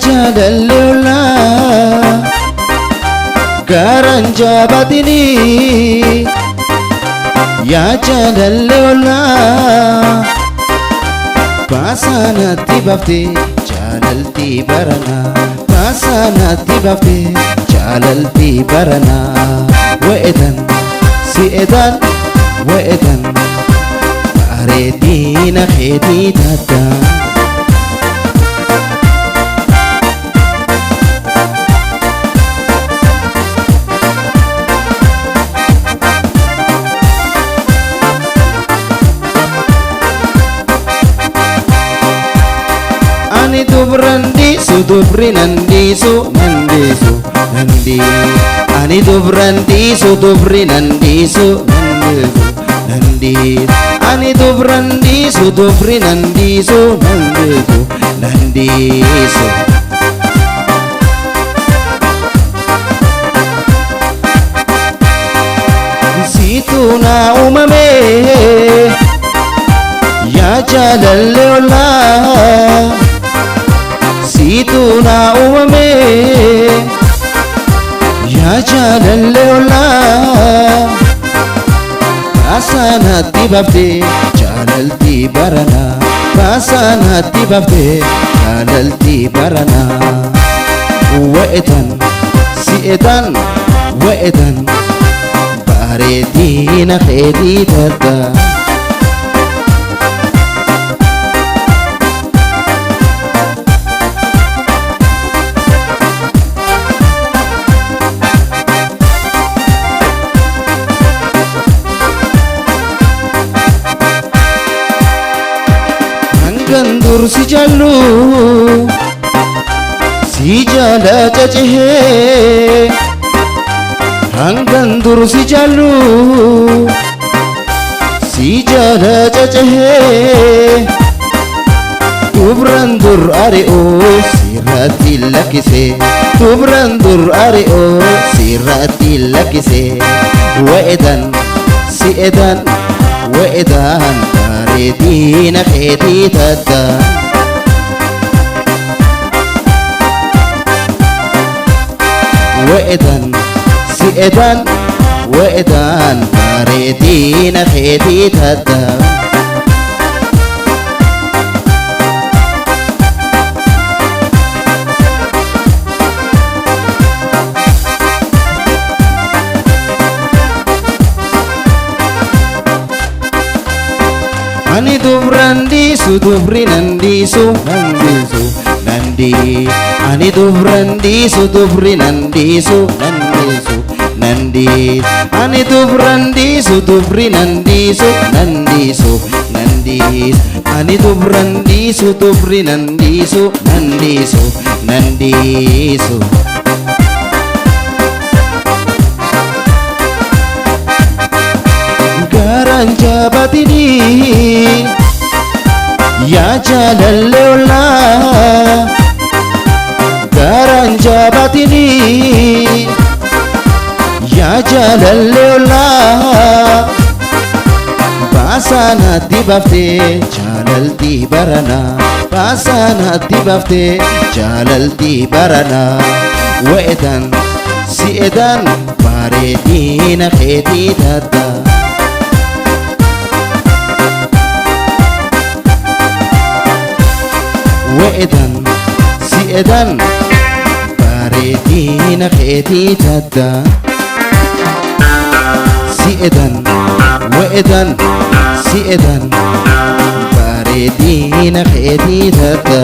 jaalalleola gaaraan jaabatini yaa jaalalleola baasaanatti baafte jaalaltii barana baasaanatti baafte jaalaltii barana we'etan si'etan we'etan bareedina keetii taata ani dubrandisu dubrinandisu nandisu nandi ani dubrandisu dubrinandisu nandisu nandi ani dubrandisu dubrinandisu nandisu nandisu situna umame ya jaalalleola situna umame ya jaalalleola baasaanatti baafte jaalaltii barana baasaanatti baafte jaalaltii barana we'etan si'etan we'etan bareedina keetii taata gandur si jallu si jala cacehe hangandur si jallu si jala cacehe tubrandur ari'o sirratti lakkise tubrandur ari'o sirratti lakkise we'etan si'etan we'etan bareedina keetii taata we'etan si'etan we'etan bareedina keetii taata ani dubrandisu dubrinandisu nandisu nandi ani dubrandisu dubrinandisu nandisu nandi ani dubrandisu dubrinandisu nandisu nandi ani dubrandisu dubrinandisu nandisu nandisu gaaraan jaabatini yaa jaalalleola gaaraan jaabatini yaa jaalalleola baasaanatti baafte jaalaltii barana baasaanatti baafte jaalaltii barana we'etan si'etan bareedina keetii taata we'etan si'etan bareedina keetii taata si'etan we'etan si'etan bareedina keetii taata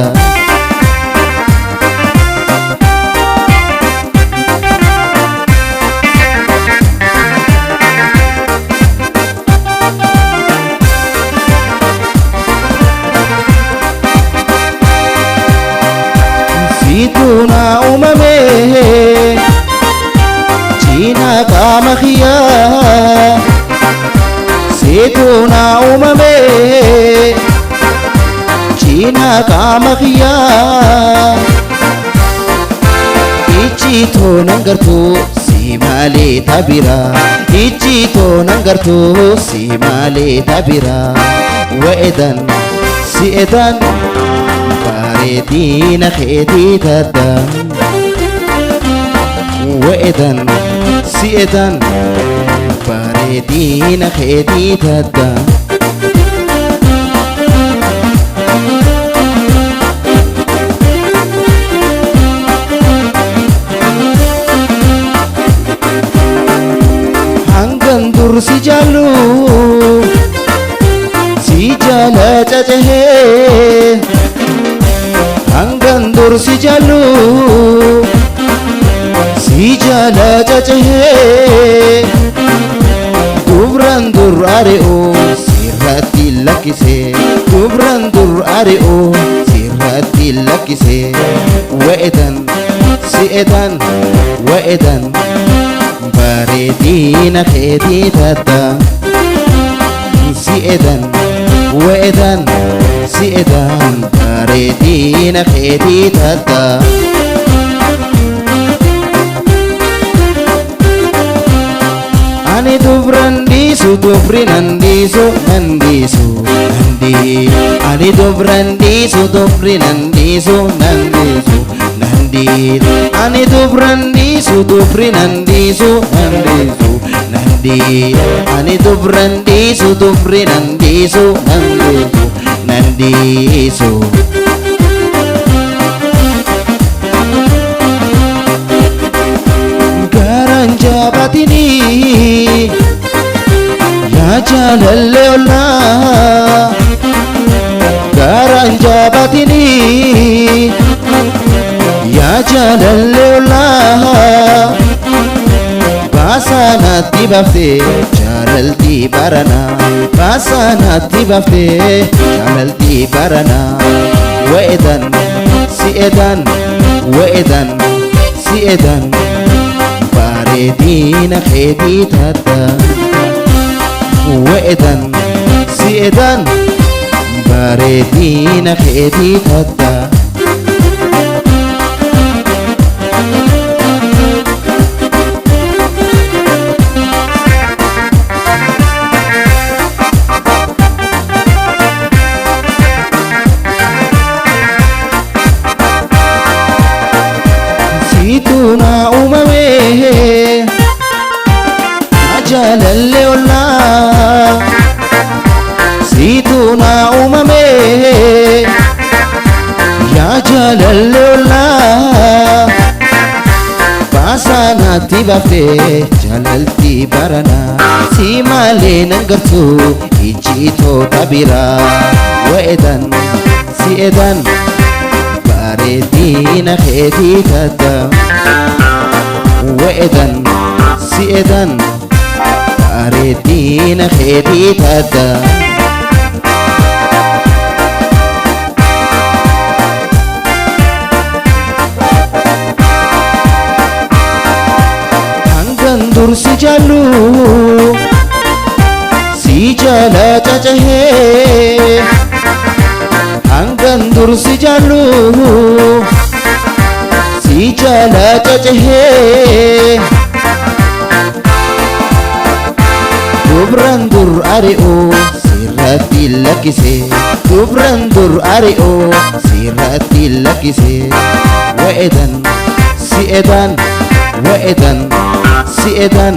situna umame china kamakhiya situna umame china kamakhiya ichito nangartu simale tabira ichito nangartu simale tabira we'etan si'etan bareedina keetii tadda we'edan si'edan bareedina keetii tadda hangan dur si jaalu si jaala cacahee hangan dur si jaalu si jaala cacahee dubran dur ari'oo sirratti lakkisee dubran dur ari'oo sirratti lakkisee we'edan si'edan we'edan bareedina keetii tadda si'edan we'edan si'edan bareedina keetii tadda ani dubran dhiisu dubri nan dhiisu nan dhiisu ani dubran dhiisu dubri nan dhiisu nan dhiisu ani dubran dhiisu dubri nan dhiisu nan dhiisu ani dubran dhiisu dubri nan dhiisu nan dhiisu nan dhiisu garan jabatini yaa jaalalle ollaa garan jabatini yaa jaalalle ollaa baasaanatti baftee jaalaltii baranaa baasaanatti baftee jaalaltii baranaa we'edan si'edan we'edan si'edan bareedina keetii tadda we'edan si'edan bareedina keetii tadda situna umame jalalle ollaa situna umame yaa jalalle ollaa baasaanatti baftee jaalaltii baranaa si malee nan gartu ijjiitoota biraa we'edan si'edan bareedina keetii tadda we'edan si'edan bareedina keetii tadda hangan dur si jaalu si jaala cacahee hangan dur si jaalu si jaala cacahee dubran dur ari'oo sirratti lakkisee dubran dur ari'oo sirratti lakkisee we'edan si'edan we'edan si'edan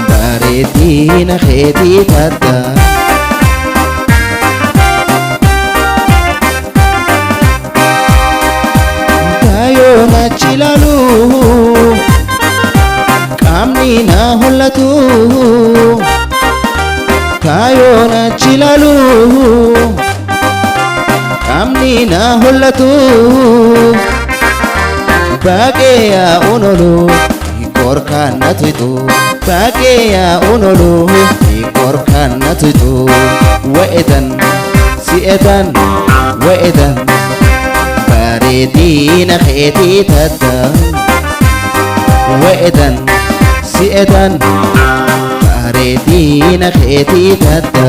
bareedina keetii tadda nachi ilaalu qaamni na hollatu kaayoo nachi ilaalu qaamni na hollatu baaqee yaa onolu korkaan na tuyxu baaqee yaa onolu korkaan na tuyxu we'edan si'edan we'edan bareedina keetii tadda we'edan si'edan bareedina keetii tadda